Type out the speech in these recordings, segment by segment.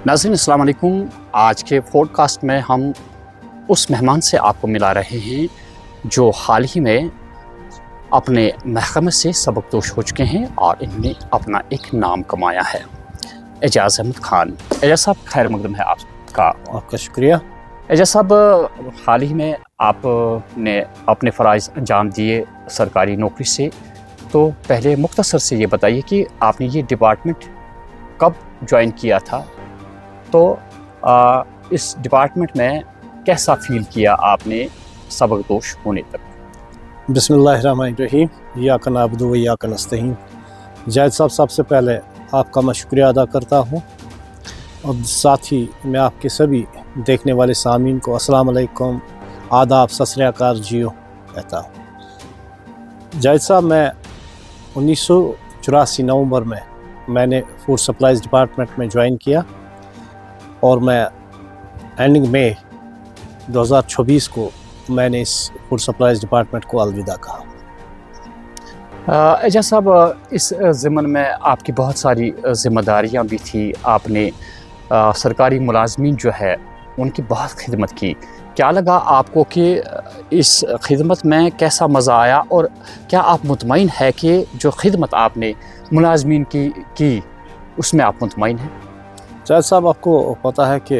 नाज़रीन अस्सलाम वालेकुम। आज के पॉडकास्ट में हम उस मेहमान से आपको मिला रहे हैं जो हाल ही में अपने महकमे से सबकदोश हो चुके हैं और इन्होंने अपना एक नाम कमाया है। एजाज़ अहमद खान। एजाज़ साहब, खैर मकदम है आपका शुक्रिया। एजाज़ साहब, हाल ही में आपने अपने फ़राइज़ अंजाम दिए सरकारी नौकरी से, तो पहले मुख्तसर से ये बताइए कि आपने ये डिपार्टमेंट कब ज्वाइन किया था, तो इस डिपार्टमेंट में कैसा फ़ील किया आपने सबकदोश होने तक? बिस्मिल्लाहिर्रहमानिर्रहीम। इय्याका नअबुदु व इय्याका नस्तईन। जाहिद साहब, सबसे पहले आपका मैं शुक्रिया अदा करता हूँ और साथ ही मैं आपके सभी देखने वाले सामीन को अस्सलाम वालेकुम, आदाब, सत श्री अकाल जियो कहता हूँ। जाहिद साहब, मैं 1984 नवंबर में मैंने फूड सप्लाईज़ डिपार्टमेंट में ज्वाइन किया और मैं एंडिंग मई 2024 को मैंने इस फूड सप्लाईज़ डिपार्टमेंट को अलविदा कहा। एजाज़ साहब, इस ज़िम्मन में आपकी बहुत सारी ज़िम्मेदारियाँ भी थी। आपने सरकारी मुलाजमीन जो है उनकी बहुत खिदमत की। क्या लगा आपको कि इस खिदमत में कैसा मज़ा आया, और क्या आप मुतमईन है कि जो खिदमत आपने मुलाजमीन की उसमें आप मुतमईन हैं? जाहिद साहब, आपको पता है कि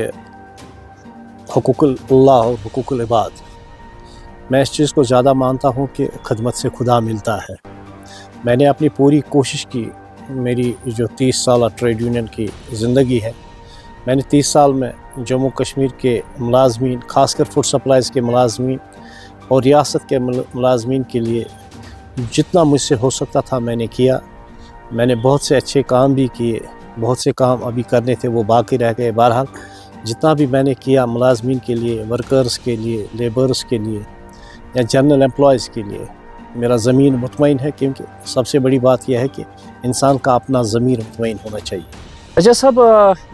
हुकूकुल्लाह और हुकूकुल इबाद, मैं इस चीज़ को ज़्यादा मानता हूँ कि खिदमत से खुदा मिलता है। मैंने अपनी पूरी कोशिश की। मेरी जो 30 साल ट्रेड यूनियन की ज़िंदगी है, मैंने 30 साल में जम्मू कश्मीर के मुलाजमीन, ख़ासकर फूड सप्लाईज़ के मुलाजमीन और रियासत के मुलाजमीन के लिए जितना मुझसे हो सकता था मैंने किया। मैंने बहुत से अच्छे काम भी किए, बहुत से काम अभी करने थे वो बाकी रह गए। बहरहाल जितना भी मैंने किया मुलाजमीन के लिए, वर्कर्स के लिए, लेबर्स के लिए या जनरल एम्प्लॉयज़ के लिए, मेरा ज़मीन मुतमईन है, क्योंकि सबसे बड़ी बात यह है कि इंसान का अपना ज़मीर मुतमईन होना चाहिए। अच्छा साहब,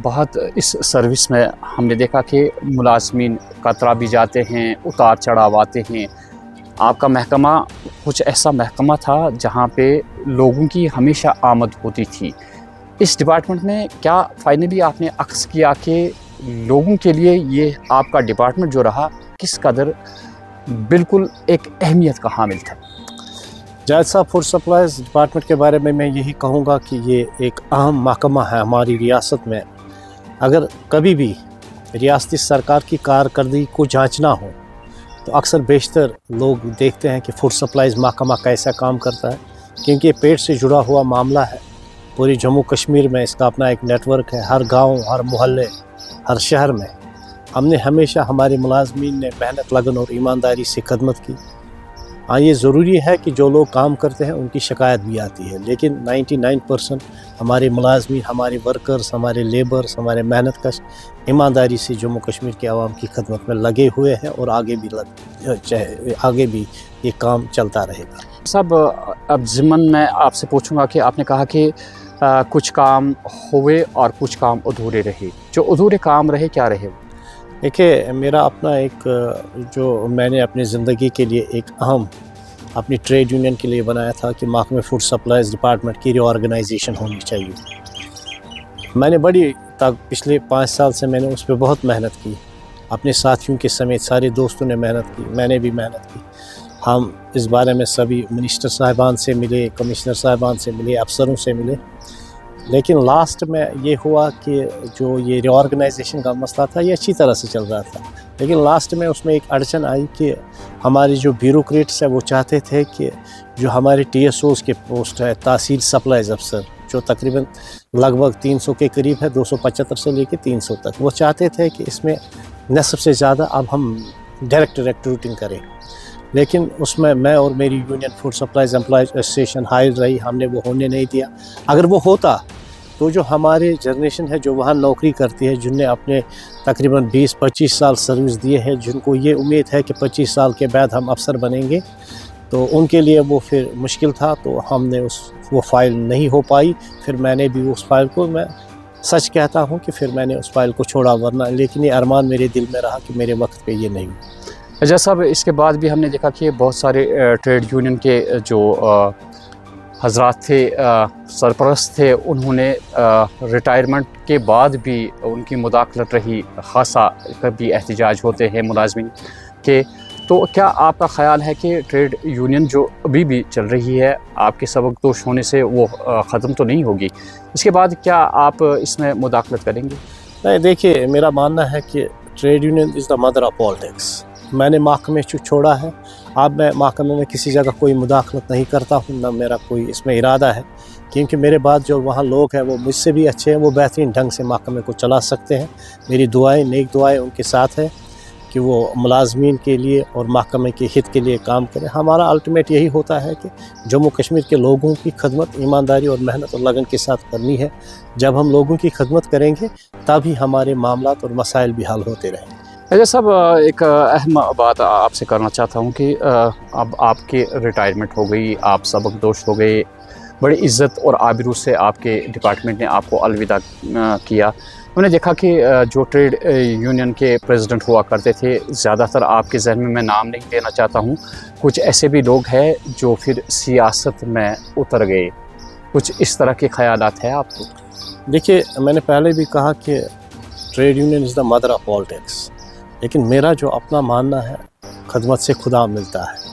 बहुत इस सर्विस में हमने देखा कि मुलाजमीन कतरा भी जाते हैं, उतार चढ़ाव आते हैं। आपका महकमा कुछ ऐसा महकमा था जहाँ पे लोगों की हमेशा आमद होती थी। इस डिपार्टमेंट में क्या फाइनली आपने अक्स किया कि लोगों के लिए ये आपका डिपार्टमेंट जो रहा किस कदर बिल्कुल एक अहमियत का हामिल था? जाहिद साहब, फूड सप्लाईज़ डिपार्टमेंट के बारे में मैं यही कहूँगा कि ये एक अहम महकमा है हमारी रियासत में। अगर कभी भी रियासती सरकार की कारकर्दगी को जांचना हो तो अक्सर बेशतर लोग देखते हैं कि फूड सप्लाईज़ महकमा कैसा काम करता है, क्योंकि पेट से जुड़ा हुआ मामला है। पूरी जम्मू कश्मीर में इसका अपना एक नेटवर्क है। हर गाँव, हर मोहल्ले, हर शहर में हमने हमेशा, हमारे मुलाजमीन ने मेहनत, लगन और ईमानदारी से खदमत की। हाँ, ये ज़रूरी है कि जो लोग काम करते हैं उनकी शिकायत भी आती है, लेकिन 99% हमारे मुलाजमीन, हमारे वर्कर्स, हमारे लेबर्स, हमारे मेहनत कश ईमानदारी से जम्मू कश्मीर के आवाम की खदमत में लगे हुए हैं और आगे भी ये काम चलता रहेगा। साहब, अब ज़िम्मन मैं आपसे पूछूंगा कि आपने कहा कि कुछ काम हुए और कुछ काम अधूरे रहे। जो अधूरे काम रहे, क्या रहे? देखिए, मेरा अपना एक जो मैंने अपनी ज़िंदगी के लिए एक अहम अपनी ट्रेड यूनियन के लिए बनाया था कि महकमे फूड सप्लाईज़ डिपार्टमेंट की रीऑर्गेनाइजेशन होनी चाहिए। मैंने पिछले 5 साल से मैंने उस पर बहुत मेहनत की। अपने साथियों के समेत सारे दोस्तों ने मेहनत की, मैंने भी मेहनत की। हम इस बारे में सभी मिनिस्टर साहिबान से मिले, कमिश्नर साहिबान से मिले, अफसरों से मिले, लेकिन लास्ट में ये हुआ कि जो ये रीऑर्गेनाइजेशन का मसला था ये अच्छी तरह से चल रहा था, लेकिन लास्ट में उसमें एक अड़चन आई कि हमारे जो ब्यूरोक्रेट्स हैं वो चाहते थे कि जो हमारे TSOs के पोस्ट है, तहसील सप्लाईज़ अफसर, जो तकरीबन लगभग 300 के करीब है, 275 से लेकर 300 तक, वो चाहते थे कि इसमें नस्ब से ज़्यादा अब हम डायरेक्ट रिक्रूटिंग करें। लेकिन उसमें मैं और मेरी union food supplies employees association हाइल रही, हमने वो होने नहीं दिया। अगर वो होता तो जो हमारे जनरेशन है जो वहाँ नौकरी करती है, जिनने अपने तकरीबन 20-25 साल सर्विस दिए हैं, जिनको ये उम्मीद है कि 25 साल के बाद हम अफसर बनेंगे, तो उनके लिए वो फिर मुश्किल था। तो हमने वो फ़ाइल नहीं हो पाई। फिर मैंने भी उस फ़ाइल को, मैं सच कहता हूँ कि फिर मैंने उस फ़ाइल को छोड़ा, वरना लेकिन ये अरमान मेरे दिल में रहा कि मेरे वक्त पे ये नहीं हुआ। अच्छा साहब, इसके बाद भी हमने देखा कि बहुत सारे ट्रेड यूनियन के जो हजरात थे, सरपरस्त थे, उन्होंने रिटायरमेंट के बाद भी उनकी मुदाखलत रही, ख़ासा कभी एहतजाज होते हैं मुलाजमीन के। तो क्या आपका ख़्याल है कि ट्रेड यूनियन जो अभी भी चल रही है, आपके सबकदोश होने से वो ख़त्म तो नहीं होगी? इसके बाद क्या आप इसमें मुदाखलत करेंगे? नहीं, देखिए, मेरा मानना है कि trade union is the mother of politics. मैंने महकमे छोड़ा है, अब मैं महकमे में किसी जगह कोई मुदाखलत नहीं करता हूँ, ना मेरा कोई इसमें इरादा है, क्योंकि मेरे बाद जो वहाँ लोग हैं वो मुझसे भी अच्छे हैं, वो बेहतरीन ढंग से महकमे को चला सकते हैं। मेरी दुआएं, नेक दुआएं उनके साथ हैं कि वो मुलाजमीन के लिए और महकमे के हित के लिए काम करें। हमारा अल्टीमेट यही होता है कि जम्मू कश्मीर के लोगों की खदमत ईमानदारी और मेहनत और लगन के साथ करनी है। जब हम लोगों की खदमत करेंगे तभी हमारे मामलात और मसाइल भी हल होते रहेंगे। अच्छा साहब, एक अहम बात आपसे करना चाहता हूँ कि अब आपकी रिटायरमेंट हो गई, आप सबकदोश हो गए, बड़ी इज़्ज़त और आबरू से आपके डिपार्टमेंट ने आपको अलविदा किया। मैंने देखा कि जो ट्रेड यूनियन के प्रेसिडेंट हुआ करते थे, ज़्यादातर आपके जहन में, मैं नाम नहीं लेना चाहता हूँ, कुछ ऐसे भी लोग हैं जो फिर सियासत में उतर गए। कुछ इस तरह के ख़यालात हैं आपको? देखिए, मैंने पहले भी कहा कि trade union is the mother of politics, लेकिन मेरा जो अपना मानना है, खदमत से खुदा मिलता है।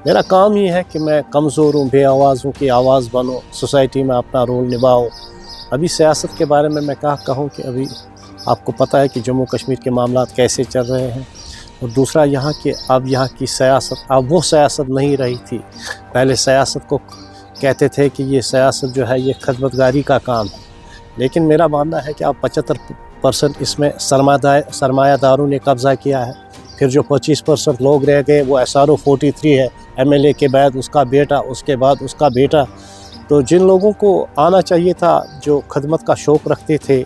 मेरा काम ये है कि मैं कमज़ोर हूँ, बे आवाज़ों की आवाज़ बनूँ, सोसाइटी में अपना रोल निभाऊँ। अभी सियासत के बारे में मैं क्या कहूँ कि अभी आपको पता है कि जम्मू कश्मीर के मामलात कैसे चल रहे हैं, और दूसरा यहाँ की सियासत अब वो सियासत नहीं रही थी। पहले सियासत को कहते थे कि ये सियासत जो है ये खदमतगारी का काम है, लेकिन मेरा मानना है कि अब 75% इसमें सरमायादारों ने कब्ज़ा किया है। फिर जो 25% लोग रह गए वो SRO 43 है, MLA के बाद उसका बेटा, उसके बाद उसका बेटा। तो जिन लोगों को आना चाहिए था, जो खदमत का शौक़ रखते थे,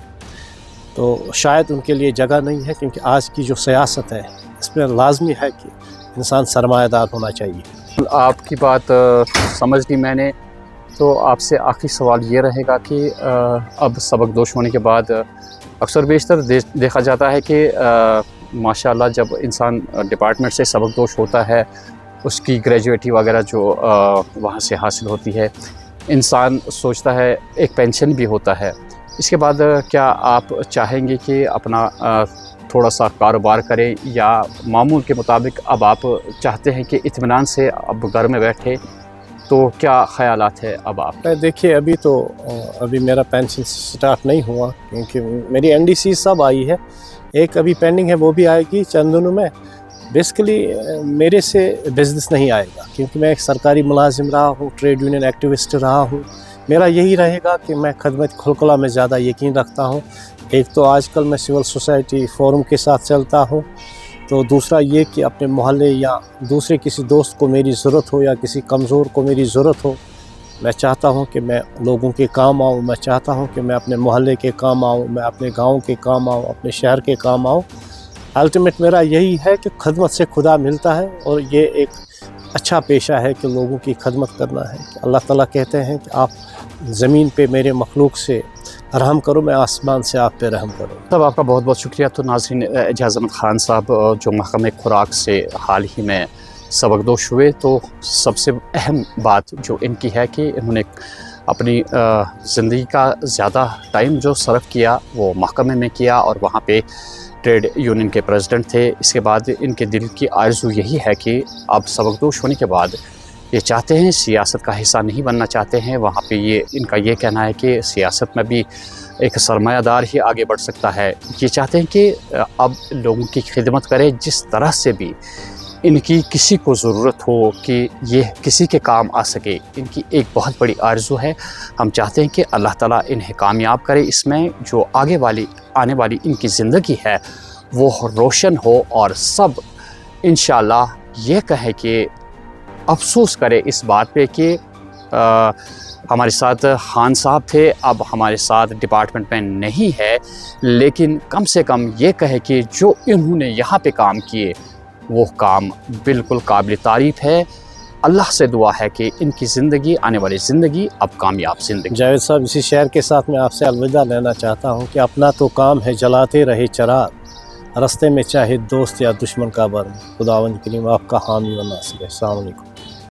तो शायद उनके लिए जगह नहीं है, क्योंकि आज की जो सियासत है इसमें लाजमी है कि इंसान सरमायादार होना चाहिए। आपकी बात समझ ली मैंने। तो आपसे आखिरी सवाल ये रहेगा कि अब सबकदोश होने के बाद अक्सर बेशतर देखा जाता है कि माशाल्लाह जब इंसान डिपार्टमेंट से सबकदोश होता है, उसकी ग्रेजुएटी वगैरह जो वहाँ से हासिल होती है, इंसान सोचता है एक पेंशन भी होता है। इसके बाद क्या आप चाहेंगे कि अपना थोड़ा सा कारोबार करें, या मामूल के मुताबिक अब आप चाहते हैं कि इत्मीनान से अब घर में बैठे? तो क्या ख़यालात है अब आप? देखिए, अभी मेरा पेंशन स्टार्ट नहीं हुआ, क्योंकि मेरी NDC सब आई है, एक अभी पेंडिंग है, वो भी आएगी चंद दिनों में। बेसिकली मेरे से बिज़नेस नहीं आएगा, क्योंकि मैं एक सरकारी मुलाजिम रहा हूँ, ट्रेड यूनियन एक्टिविस्ट रहा हूँ। मेरा यही रहेगा कि मैं खदमत खुलकुला में ज़्यादा यकीन रखता हूँ। एक तो आजकल मैं सिविल सोसाइटी फोरम के साथ चलता हूँ, तो दूसरा ये कि अपने मोहल्ले या दूसरे किसी दोस्त को मेरी ज़रूरत हो, या किसी कमज़ोर को मेरी ज़रूरत हो, मैं चाहता हूँ कि मैं लोगों के काम आऊँ। मैं चाहता हूँ कि मैं अपने मोहल्ले के काम आऊँ, मैं अपने गांव के काम आऊँ, अपने शहर के काम आऊँ। अल्टीमेट मेरा यही है कि खदमत से खुदा मिलता है, और ये एक अच्छा पेशा है कि लोगों की खदमत करना है। अल्लाह ताला कहते हैं कि आप ज़मीन पे मेरे मखलूक से रहम करो, मैं आसमान से आप पे रहम करूँ। तब आपका बहुत बहुत शुक्रिया। तो नाज़रीन, एजाज़ अहमद ख़ान साहब जो महकमे खुराक से हाल ही में सबकदोश हुए, तो सबसे अहम बात जो इनकी है कि इन्होंने अपनी ज़िंदगी का ज़्यादा टाइम जो सर्व किया वो महकमे में किया, और वहाँ पे ट्रेड यूनियन के प्रेसिडेंट थे। इसके बाद इनके दिल की आरज़ू यही है कि अब सबकदोश होने के बाद ये चाहते हैं, सियासत का हिस्सा नहीं बनना चाहते हैं। वहाँ पे इनका ये कहना है कि सियासत में भी एक सरमायादार ही आगे बढ़ सकता है। ये चाहते हैं कि अब लोगों की खिदमत करें, जिस तरह से भी इनकी किसी को ज़रूरत हो कि ये किसी के काम आ सके। इनकी एक बहुत बड़ी आरज़ू है। हम चाहते हैं कि अल्लाह ताला इन्हें कामयाब करे इसमें, जो आने वाली इनकी ज़िंदगी है वो रोशन हो, और सब इंशाअल्लाह ये कहे कि अफसोस करे इस बात पे कि हमारे साथ खान साहब थे, अब हमारे साथ डिपार्टमेंट में नहीं है, लेकिन कम से कम ये कहे कि जो इन्होंने यहाँ पे काम किए वो काम बिल्कुल काबिल तारीफ़ है। अल्लाह से दुआ है कि इनकी ज़िंदगी, आने वाली ज़िंदगी अब कामयाब ज़िंदगी। जावेद साहब, इसी शेर के साथ मैं आपसे अलविदा लेना चाहता हूँ कि अपना तो काम है जलाते रहे चिराग, रास्ते में चाहे दोस्त या दुश्मन का बर्म, खुदावंद करीम आपका हामी व नासिर। अस्सलाम वालेकुम।